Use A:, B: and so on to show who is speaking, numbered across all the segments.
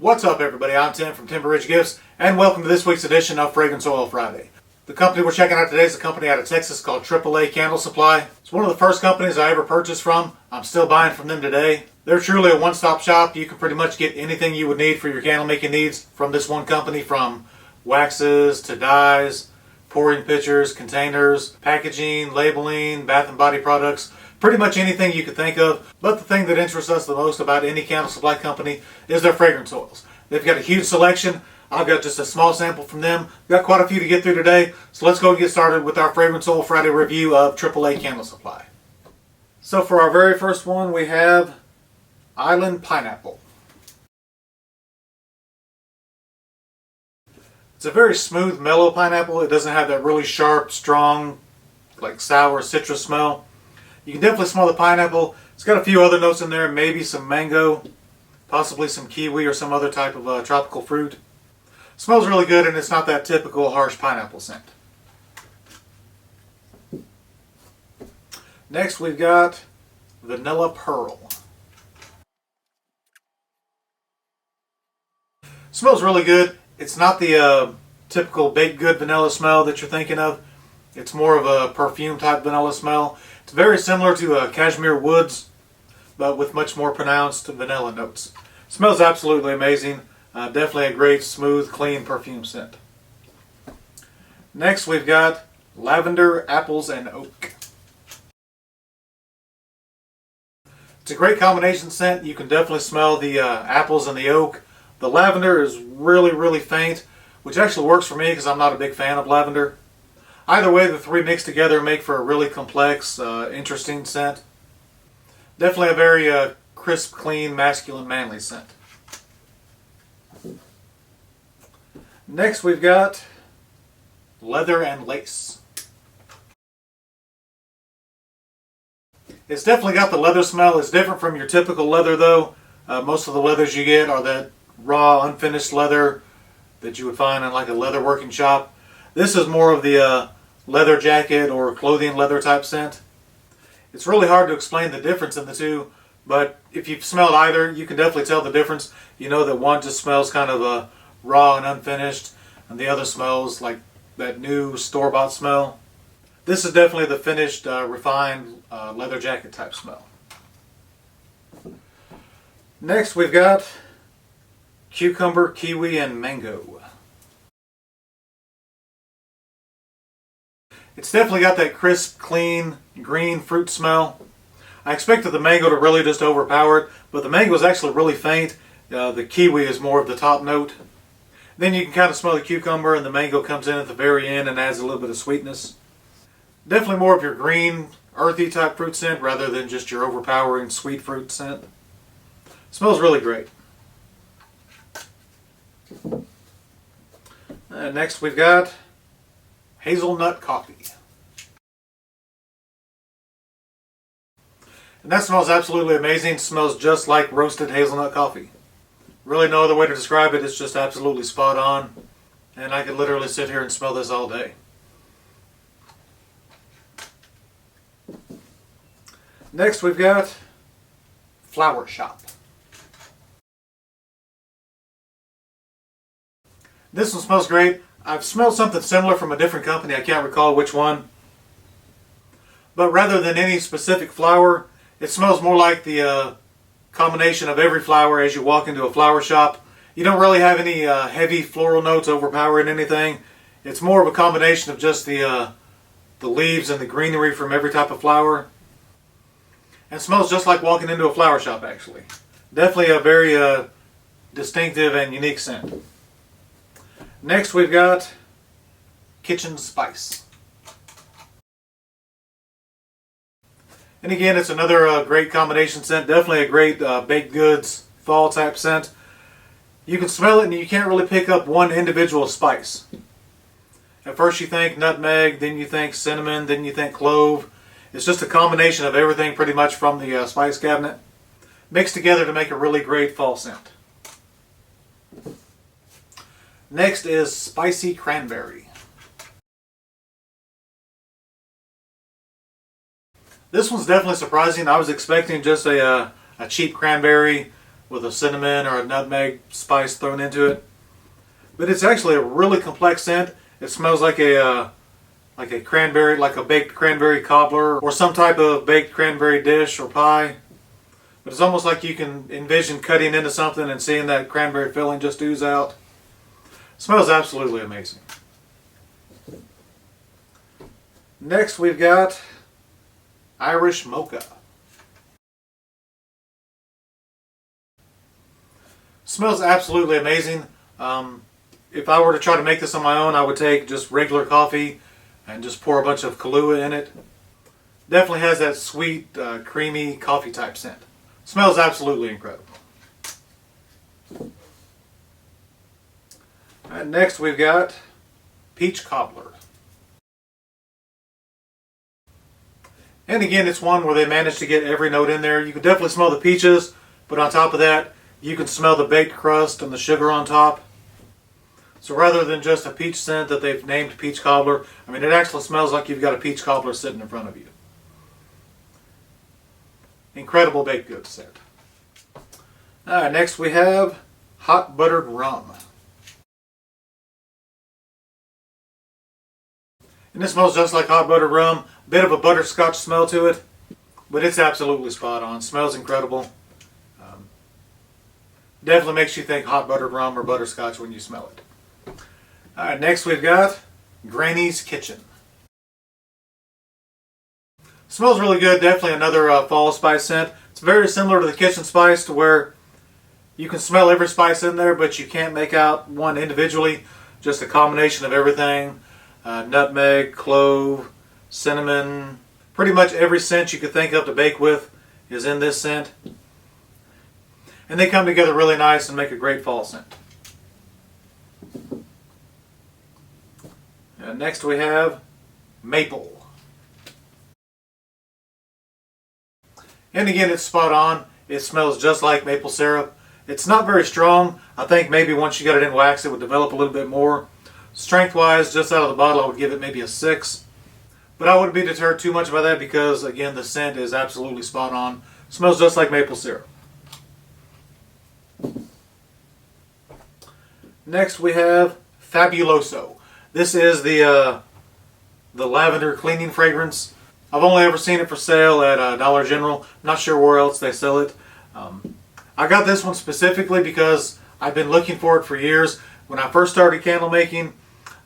A: What's up, everybody? I'm Tim from Timber Ridge Gifts, and welcome to this week's edition of Fragrance Oil Friday. The company we're checking out today is a company out of Texas called AAA Candle Supply. It's one of the first companies I ever purchased from. I'm still buying from them today. They're truly a one-stop shop. You can pretty much get anything you would need for your candle making needs from this one company, from waxes to dyes, pouring pitchers, containers, packaging, labeling, bath and body products, pretty much anything you could think of. But the thing that interests us the most about any candle supply company is their fragrance oils. They've got a huge selection. I've got just a small sample from them. We've got quite a few to get through today, so let's go and get started with our Fragrance Oil Friday review of AAA Candle Supply. So for our very first one, we have Island Pineapple. It's a very smooth, mellow pineapple. It doesn't have that really sharp, strong, like sour citrus smell. You can definitely smell the pineapple. It's got a few other notes in there, maybe some mango, possibly some kiwi or some other type of tropical fruit. Smells really good, and it's not that typical harsh pineapple scent. Next we've got Vanilla Pearl. Smells really good. It's not the typical baked good vanilla smell that you're thinking of. It's more of a perfume type vanilla smell. It's very similar to Cashmere Woods, but with much more pronounced vanilla notes. Smells absolutely amazing. Definitely a great, smooth, clean perfume scent. Next we've got Lavender Apples Oak. It's a great combination scent. You can definitely smell the apples and the oak. The lavender is really faint, which actually works for me because I'm not a big fan of lavender. Either way, the three mixed together make for a really complex, interesting scent. Definitely a very crisp, clean, masculine, manly scent. Next we've got Leather and Lace. It's definitely got the leather smell. It's different from your typical leather though. Most of the leathers you get are that raw, unfinished leather that you would find in like a leather working shop. This is more of the leather jacket or clothing leather type scent. It's really hard to explain the difference in the two, but if you've smelled either, you can definitely tell the difference. You know that one just smells kind of raw and unfinished, and the other smells like that new store-bought smell. This is definitely the finished, refined leather jacket type smell. Next we've got Cucumber, Kiwi, and Mango. It's definitely got that crisp, clean, green fruit smell. I expected the mango to really just overpower it, but the mango is actually really faint. The kiwi is more of the top note. Then you can kind of smell the cucumber, and the mango comes in at the very end and adds a little bit of sweetness. Definitely more of your green, earthy type fruit scent rather than just your overpowering sweet fruit scent. Smells really great. Next we've got Hazelnut Coffee. And that smells absolutely amazing. It smells just like roasted hazelnut coffee. Really no other way to describe it. It's just absolutely spot on. And I could literally sit here and smell this all day. Next we've got Flower Shop. This one smells great. I've smelled something similar from a different company. I can't recall which one. But rather than any specific flower, it smells more like the combination of every flower as you walk into a flower shop. You don't really have any heavy floral notes overpowering anything. It's more of a combination of just the leaves and the greenery from every type of flower. And it smells just like walking into a flower shop, actually. Definitely a very distinctive and unique scent. Next we've got Kitchen Spice. And again, it's another great combination scent. Definitely a great baked goods fall type scent. You can smell it and you can't really pick up one individual spice. At first you think nutmeg, then you think cinnamon, then you think clove. It's just a combination of everything pretty much from the spice cabinet mixed together to make a really great fall scent. Next is Spicy Cranberry. This one's definitely surprising. I was expecting just a cheap cranberry with a cinnamon or a nutmeg spice thrown into it. But it's actually a really complex scent. It smells like a cranberry, like a baked cranberry cobbler or some type of baked cranberry dish or pie. But it's almost like you can envision cutting into something and seeing that cranberry filling just ooze out. It smells absolutely amazing. Next we've got Irish Mocha. Smells absolutely amazing. If I were to try to make this on my own, I would take just regular coffee and just pour a bunch of Kahlua in it. Definitely has that sweet, creamy coffee type scent. Smells absolutely incredible. Alright, next we've got Peach Cobbler. And again, it's one where they managed to get every note in there. You can definitely smell the peaches, but on top of that, you can smell the baked crust and the sugar on top. So rather than just a peach scent that they've named Peach Cobbler, I mean, it actually smells like you've got a peach cobbler sitting in front of you. Incredible baked goods scent. Alright, next we have Hot Buttered Rum. And this smells just like hot buttered rum. Bit of a butterscotch smell to it, but it's absolutely spot on. Smells incredible. Definitely makes you think hot buttered rum or butterscotch when you smell it. Alright, next we've got Granny's Kitchen. Smells really good. Definitely another fall spice scent. It's very similar to the kitchen spice, to where you can smell every spice in there, but you can't make out one individually. Just a combination of everything. Nutmeg, clove, cinnamon. Pretty much every scent you could think of to bake with is in this scent. And they come together really nice and make a great fall scent. Next we have Maple. And again, it's spot on. It smells just like maple syrup. It's not very strong. I think maybe once you got it in wax, it would develop a little bit more. Strength-wise, just out of the bottle, I would give it maybe a 6. But I wouldn't be deterred too much by that because, again, the scent is absolutely spot on. It smells just like maple syrup. Next we have Fabuloso. This is the lavender cleaning fragrance. I've only ever seen it for sale at Dollar General. Not sure where else they sell it. I got this one specifically because I've been looking for it for years. When I first started candle making,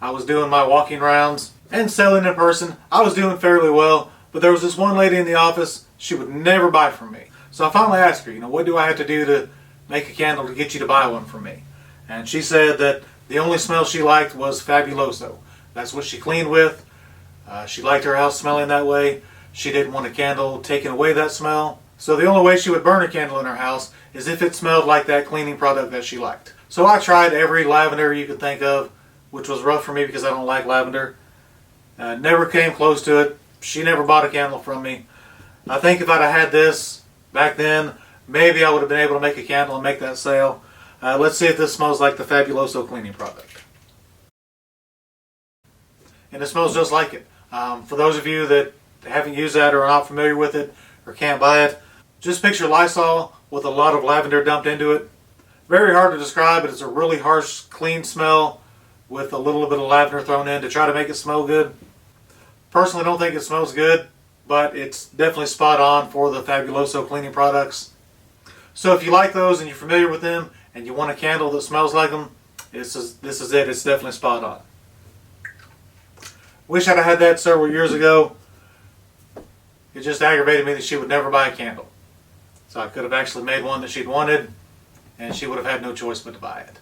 A: I was doing my walking rounds and selling in person. I was doing fairly well, but there was this one lady in the office, she would never buy from me. So I finally asked her, what do I have to do to make a candle to get you to buy one from me? And she said that the only smell she liked was Fabuloso. That's what she cleaned with. She liked her house smelling that way. She didn't want a candle taking away that smell. So the only way she would burn a candle in her house is if it smelled like that cleaning product that she liked. So I tried every lavender you could think of, which was rough for me because I don't like lavender. Never came close to it. She never bought a candle from me. I think if I'd have had this back then, maybe I would have been able to make a candle and make that sale. Let's see if this smells like the Fabuloso cleaning product. And it smells just like it. For those of you that haven't used that or are not familiar with it or can't buy it, just picture Lysol with a lot of lavender dumped into it. Very hard to describe, but it's a really harsh, clean smell with a little bit of lavender thrown in to try to make it smell good. Personally, don't think it smells good, but it's definitely spot on for the Fabuloso cleaning products. So if you like those and you're familiar with them and you want a candle that smells like them, this is it. It's definitely spot on. Wish I'd have had that several years ago. It just aggravated me that she would never buy a candle. So I could have actually made one that she'd wanted, and she would have had no choice but to buy it.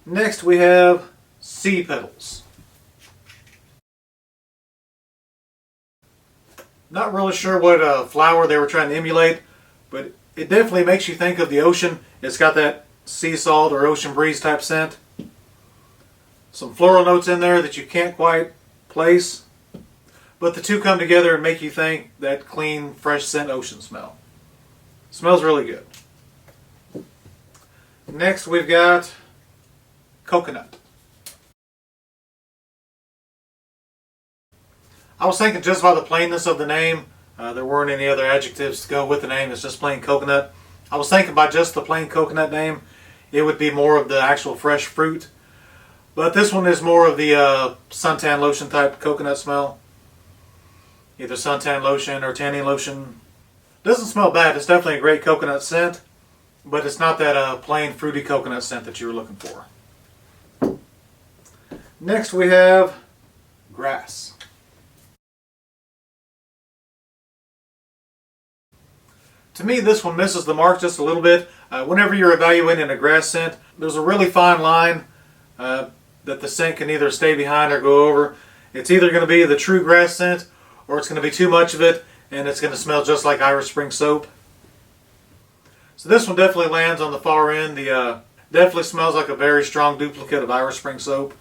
A: Next we have Sea Pebbles. Not really sure what flower they were trying to emulate, but it definitely makes you think of the ocean. It's got that sea salt or ocean breeze type scent. Some floral notes in there that you can't quite place, but the two come together and make you think that clean, fresh scent ocean smell. Smells really good. Next we've got Coconut. I was thinking just by the plainness of the name, there weren't any other adjectives to go with the name. It's just plain coconut. I was thinking by just the plain coconut name, it would be more of the actual fresh fruit. But this one is more of the suntan lotion type coconut smell. Either suntan lotion or tanning lotion. Doesn't smell bad. It's definitely a great coconut scent. But it's not that plain fruity coconut scent that you were looking for. Next we have grass. To me, this one misses the mark just a little bit. Whenever you're evaluating a grass scent, there's a really fine line that the scent can either stay behind or go over. It's either going to be the true grass scent, or it's going to be too much of it, and it's going to smell just like Irish Spring soap. So this one definitely lands on the far end. The definitely smells like a very strong duplicate of Irish Spring soap.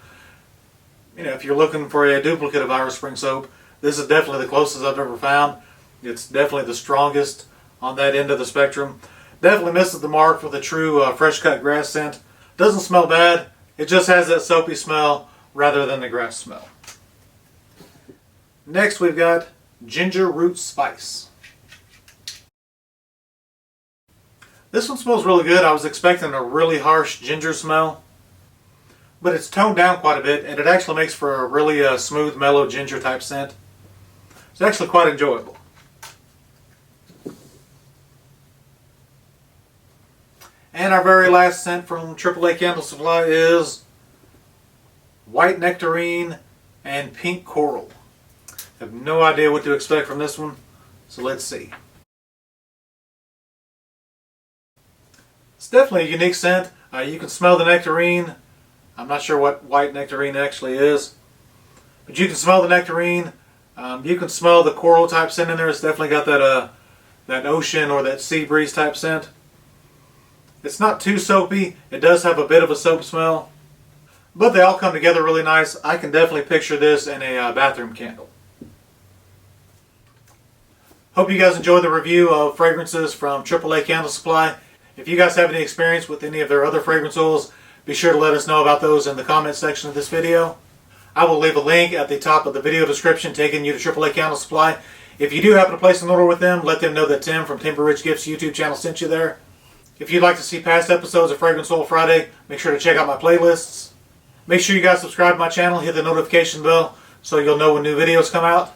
A: You know, if you're looking for a duplicate of Irish Spring soap, this is definitely the closest I've ever found. It's definitely the strongest on that end of the spectrum. Definitely misses the mark for the true fresh cut grass scent. Doesn't smell bad. It just has that soapy smell rather than the grass smell. Next we've got ginger root spice. This one smells really good. I was expecting a really harsh ginger smell, but it's toned down quite a bit, and it actually makes for a really smooth, mellow ginger type scent. It's actually quite enjoyable. And our very last scent from AAA Candle Supply is white nectarine and pink coral. I have no idea what to expect from this one, so let's see. It's definitely a unique scent. You can smell the nectarine. I'm not sure what white nectarine actually is, but you can smell the nectarine. You can smell the coral type scent in there. It's definitely got that ocean or that sea breeze type scent. It's not too soapy. It does have a bit of a soap smell, but they all come together really nice. I can definitely picture this in a bathroom candle. Hope you guys enjoyed the review of fragrances from AAA Candle Supply. If you guys have any experience with any of their other fragrance oils, be sure to let us know about those in the comment section of this video. I will leave a link at the top of the video description taking you to AAA Candle Supply. If you do happen to place an order with them, let them know that Tim from Timber Ridge Gifts YouTube channel sent you there. If you'd like to see past episodes of Fragrance Oil Friday, make sure to check out my playlists. Make sure you guys subscribe to my channel, hit the notification bell so you'll know when new videos come out.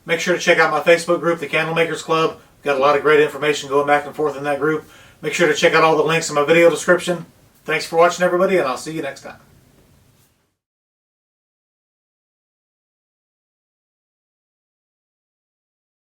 A: Make sure to check out my Facebook group, the Candle Makers Club. Got a lot of great information going back and forth in that group. Make sure to check out all the links in my video description. Thanks for watching, everybody, and I'll see you next time.